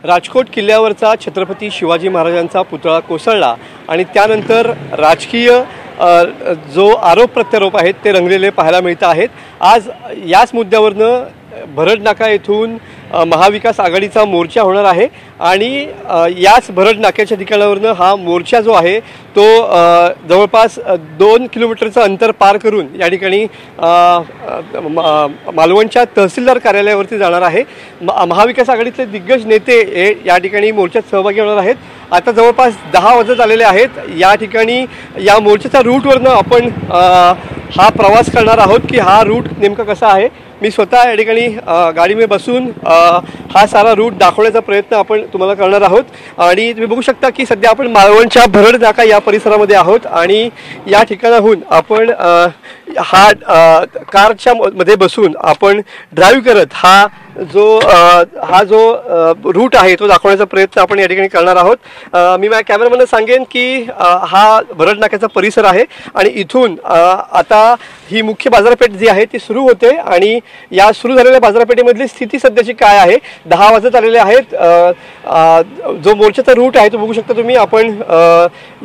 राजकोट किल्ल्यावरचा छत्रपती शिवाजी महाराजांचा पुतळा कोसळला आणि त्यानंतर राजकीय जो आरोप प्रत्यारोप आहेत ते रंगलेले पाहायला मिळत आहेत। आज याच मुद्द्यावरनं भरड नाका येथून महाविकास आघाडीचा मोर्चा होणार आहे आणि याच भरड नाक्याच्या ठिकाणावरनं हा मोर्चा जो आहे तो जवळपास 2 किलोमीटरचं अंतर पार करून या ठिकाणी मालवणच्या तहसीलदार कार्यालयावरती जाणार आहे। महाविकास आघाडीतले दिग्गज नेते हे या ठिकाणी मोर्चात सहभागी होणार आहेत। आता जवळपास 10 वाजत आलेले आहेत। या ठिकाणी या मोर्चाच्या रूटवरनं आपण हा प्रवास करणार आहोत की हा रूट नेमका कसा आहे। मी स्वतः या ठिकाणी गाडीमध्ये बसून हा सारा रूट दाखवण्याचा प्रयत्न आपण तुम्हाला करणार आहोत आणि तुम्ही बघू शकता की सध्या आपण मालवणच्या भरड नाका या परिसरामध्ये आहोत आणि या ठिकाणाहून आपण हा कारच्या मध्ये बसून आपण ड्राईव्ह करत हा जो रूट आहे तो दाखवण्याचा प्रयत्न आपण या ठिकाणी करणार आहोत। मी माझ्या कॅमेरामॅनला सांगेन की हा भरड नाक्याचा परिसर आहे आणि इथून आता ही मुख्य बाजारपेठ जी आहे ती सुरू होते आणि या सुरू झालेल्या बाजारपेठेमधली स्थिती सध्याची काय आहे। 10 वाजत आलेले आहेत। जो मोर्चाचा रूट आहे तो बघू शकता तुम्ही। आपण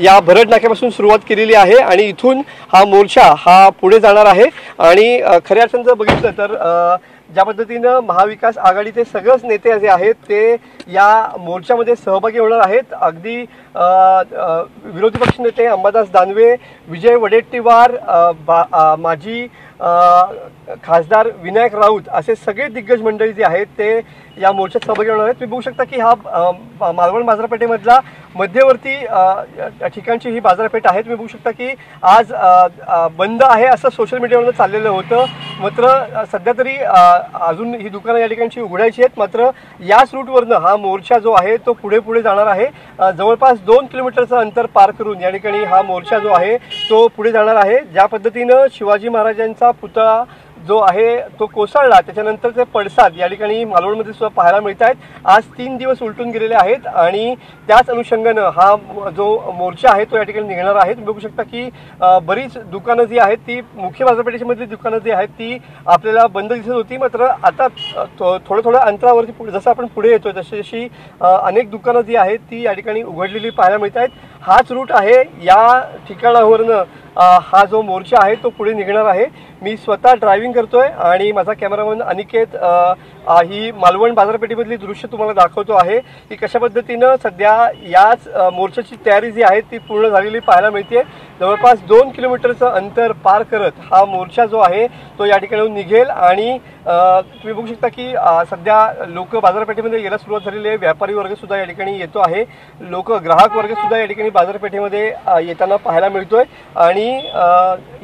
या भरड नाक्यापासून सुरुवात केलेली आहे आणि इथून हा मोर्चा हा पुढे जाणार आहे आणि खऱ्या अर्थानं जर बघितलं तर ज्या पद्धतीनं महाविकास आघाडीचे सगळेच नेते जे आहेत ते या मोर्चामध्ये सहभागी होणार आहेत। अगदी विरोधी पक्षनेते अंबादास दानवे, विजय वडेट्टीवार, माजी खासदार विनायक राऊत असे सगळे दिग्गज मंडळी जे आहेत ते या मोर्चात सहभागी होणार आहेत। तुम्ही बघू शकता की हा मालवण बाजारपेठेमधला मध्यवर्ती ठिकाणची ही बाजारपेठ आहे। तुम्ही बघू शकता की आज बंद आहे असं सोशल मीडियावर चाललेलं होतं, मात्र सध्या तरी अजून ही दुकानं या ठिकाणची उघडायची आहेत। मात्र याच रूटवरनं हा मोर्चा जो आहे तो पुढे जाणार आहे। जवळपास 2 किलोमीटरचं अंतर पार करून या ठिकाणी हा मोर्चा जो आहे तो पुढे जाणार आहे। ज्या पद्धतीनं शिवाजी महाराजांचा पुतळा जो आहे तो कोसळला त्याच्यानंतरचे पडसाद या ठिकाणी मालवणमध्ये सुद्धा पाहायला मिळत आहेत। आज 3 दिवस उलटून गेलेले आहेत आणि त्याच अनुषंगानं हा जो मोर्चा आहे तो या ठिकाणी निघणार आहे। तुम्ही बघू शकता की बरीच दुकानं जी आहेत ती मुख्य बाजारपेठेमधली दुकानं जी आहेत ती आपल्याला बंद दिसत होती, मात्र आता थोड्या अंतरावरती जसं आपण पुढे येतोय तशी अनेक दुकानं जी आहेत ती या ठिकाणी उघडलेली पाहायला मिळत आहेत। हाच रूट आहे, या ठिकाणावरनं हा जो मोर्चा आहे तो पुढे निघणार आहे। मी स्वतः ड्रायव्हिंग करतोय आणि माझा कॅमेरामॅन अनिकेत ही मालवण बाजारपेठेमधली दृश्य तुम्हाला दाखवतो आहे की कशा पद्धतीनं सध्या याच मोर्चाची तयारी जी आहे ती पूर्ण झालेली पाहायला मिळते। जवळपास 2 किलोमीटरचं अंतर पार करत हा मोर्चा जो आहे तो या ठिकाणी निघेल आणि तुम्ही बघू शकता की सध्या लोक बाजारपेठेमध्ये यायला सुरुवात झालेली आहे। व्यापारी वर्ग सुद्धा या ठिकाणी येतो आहे, ग्राहक वर्ग सुद्धा या ठिकाणी बाजारपेठेमध्ये येताना पाहायला मिळतोय आणि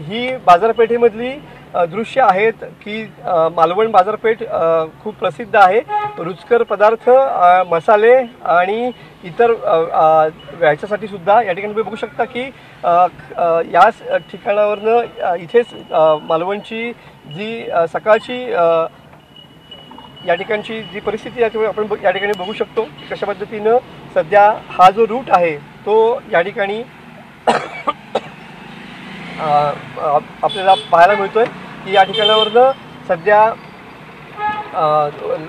ही बाजारपेठेमधली दृश्य आहेत की मालवण बाजारपेठ खूप प्रसिद्ध आहे। रुचकर पदार्थ, मसाले आणि इतर व्यायच्यासाठी सुद्धा या ठिकाणी बघू शकता की याच ठिकाणावरनं इथेच मालवणची जी सकाळची या ठिकाणची जी परिस्थिती आहे आपण या ठिकाणी बघू शकतो कशा पद्धतीनं सध्या हा जो रूट आहे तो या ठिकाणी आपल्याला पाहायला मिळतोय की या ठिकाणावरनं सध्या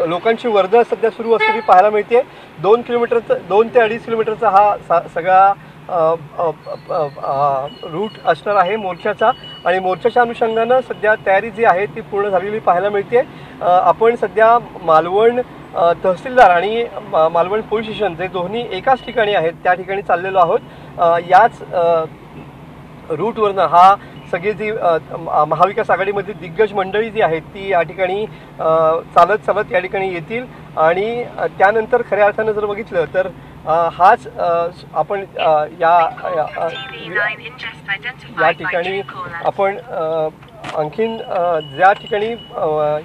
लोकांची वर्दळ सध्या सुरू असलेली पाहायला मिळते। 2 ते 2.5 किलोमीटरचा हा सगळा रूट असणार आहे मोर्चाचा आणि मोर्चाच्या अनुषंगानं सध्या तयारी जी आहे ती पूर्ण झालेली पाहायला मिळते। आपण सध्या मालवण तहसीलदार आणि मालवण पोलीस स्टेशन जे दोन्ही एकाच ठिकाणी आहेत त्या ठिकाणी चाललेलो आहोत। याच रूटवरनं हा सगळी जी महाविकास आघाडीमधली दिग्गज मंडळी जी आहेत ती या ठिकाणी चालत या ठिकाणी येतील आणि त्यानंतर खऱ्या अर्थानं जर बघितलं तर हाच आपण या ठिकाणी आपण आणखीन ज्या ठिकाणी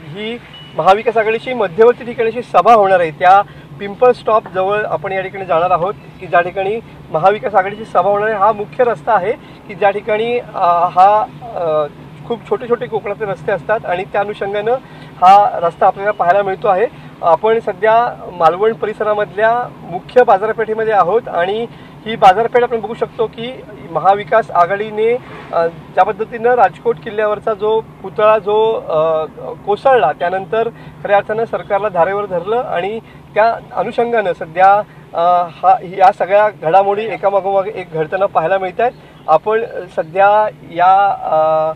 ही महाविकास आघाडीची मध्यवर्ती ठिकाणीची सभा होणार आहे त्या पिंपळ स्टॉप जवळ आपण या ठिकाणी जाणार आहोत की ज्या ठिकाणी महाविकास आघाडीची सभा होणार आहे। हा मुख्य रस्ता आहे की ज्या ठिकाणी हा खूप छोटे कोकणातले रस्ते असतात आणि त्या अनुषंगानं हा रस्ता आपल्याला पाहायला मिळतो आहे। आपण सध्या मालवण परिसरामधल्या मुख्य बाजारपेठेमध्ये आहोत आणि ही बाजारपेठ आपण बघू शकतो की महाविकास आघाडीने ज्या पद्धतीनं राजकोट किल्ल्यावरचा जो पुतळा जो कोसळला त्यानंतर खऱ्या अर्थानं सरकारला धारेवर धरलं आणि त्या अनुषंगानं सध्या या सगळ्या घडामोडी एकामागोमाग एक घडताना पाहायला मिळत आहेत. आपण सध्या या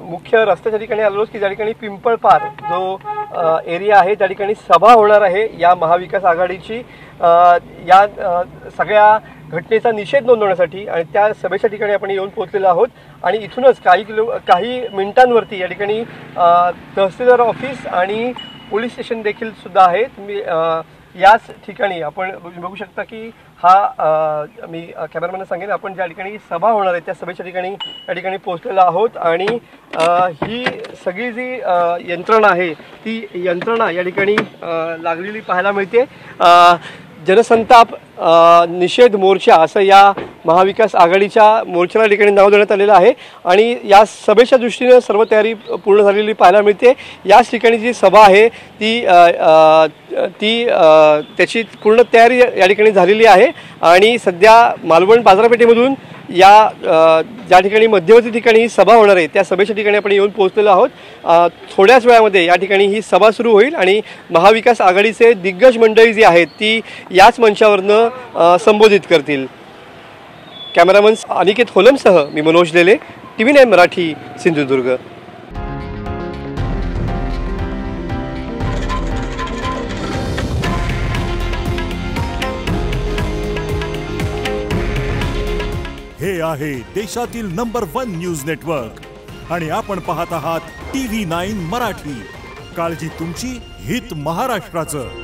मुख्य रस्त्याच्या ठिकाणी आलोच की ज्या ठिकाणी पिंपळपार जो एरिया आहे त्या ठिकाणी सभा होणार आहे या महाविकास आघाडीची या सगळ्या घटनेचा निषेध नोंदवण्यासाठी आणि त्या सभेच्या ठिकाणी आपण येऊन पोहोचलेलो आहोत. आणि इथूनच काही मिनिटांवरती या ठिकाणी तहसीलदार ऑफिस आणि पोलीस स्टेशन देखील सुद्धा आहे. तुम्ही याच ठिकाणी आपण बघू शकता की मी कॅमेरामॅनला सांगेन आपण ज्या ठिकाणी सभा होणार आहे त्या सभेच्या ठिकाणी या ठिकाणी पोहोचलेलो आहोत. आणि ही सगळी जी यंत्रणा आहे ती यंत्रणा या ठिकाणी लागलेली पाहायला मिळते. जनसंताप निषेध मोर्चा असं या महाविकास आघाडीच्या मोर्चाला ठिकाणी नाव देण्यात आलेलं आहे आणि या सभेच्या दृष्टीने सर्व तयारी पूर्ण झालेली पाहायला मिळते. याच ठिकाणी जी सभा आहे ती त्याची पूर्ण तयारी या ठिकाणी झालेली आहे आणि सध्या मालवण बाजारपेठेमधून या ज्या ठिकाणी मध्यवर्ती ठिकाणी ही सभा होणार आहे त्या सभेच्या ठिकाणी आपण येऊन पोहोचलेलो आहोत. थोड्याच वेळामध्ये या ठिकाणी ही सभा सुरू होईल आणि महाविकास आघाडीचे दिग्गज मंडळी जी आहेत ती याच मंचावरनं संबोधित करतील. कॅमेरामन अनिकेत होलमसह मी मनोज लेले, TV9 मराठी, सिंधुदुर्ग. हे आहे देशातील नंबर 1 न्यूज नेटवर्क आणि आपण पाहत आहात TV9 मराठी. काळजी तुमची, हित महाराष्ट्राचं.